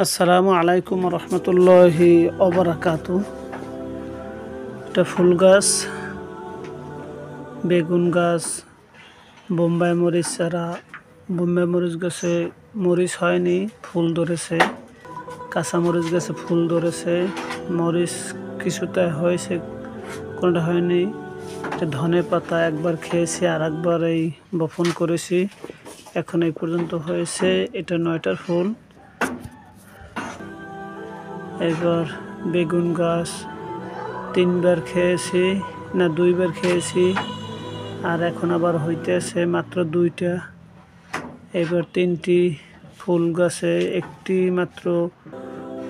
আসসালামু আলাইকুম রহমতুল্লাহি ওবারাকাতু। এটা ফুল গাছ, বেগুন গাছ, বোম্বাই মরিচ চারা। বোম্বাই মরিচ গাছে মরিচ হয়নি, ফুল ধরেছে। কাঁচা মরিচ গাছে ফুল ধরেছে, মরিচ কিছুটা হয়েছে, কোনোটা হয়নি। এটা ধনে পাতা একবার খেয়েছি, আর একবার এই বপন করেছি, এখন এই পর্যন্ত হয়েছে। এটা 9টার ফুল। এবার বেগুন গাছ 3বার খেয়েছি, না 2বার খেয়েছি, আর এখন আবার হইতেছে মাত্র 2টা। এবার 3টি ফুল গাছে একটি মাত্র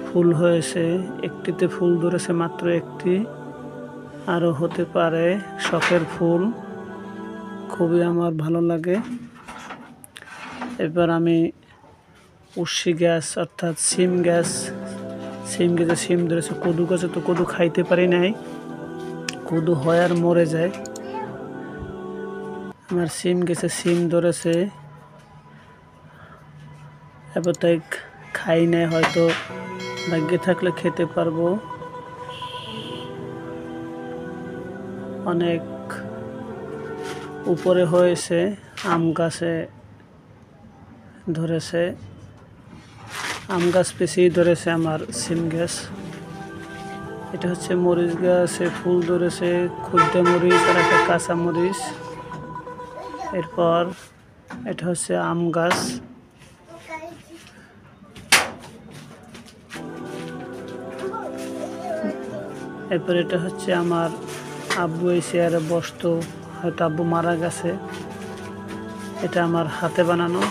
ফুল হয়েছে, একটিতে ফুল ধরেছে মাত্র একটি, আরও হতে পারে। শখের ফুল, খুবই আমার ভালো লাগে। এবার আমি উশি গাছ অর্থাৎ সিম গাছে সিম ধরেছে। কদু গাছে তো কদু খাইতে পারি নাই, কদু হয় আর মরে যায়। আমার সিম গাছে সিম ধরেছে, এবার তাই খাই নাই, হয়তো ভাগ্যে থাকলে খেতে পারবো। অনেক উপরে হয়েছে। আম গাছে ধরেছে, আম গাছ পেছেই ধরেছে আমার সিম গাছ। এটা হচ্ছে মরিচ গাছে ফুল ধরেছে, খুদ্দা মরিচ আর একটা কাঁচা মরিচ। এরপর এটা হচ্ছে আম গাছ। এরপর এটা হচ্ছে আমার আব্বু এই চেয়ারে বসতো, হয়তো আব্বু মারা গেছে। এটা আমার হাতে বানানো।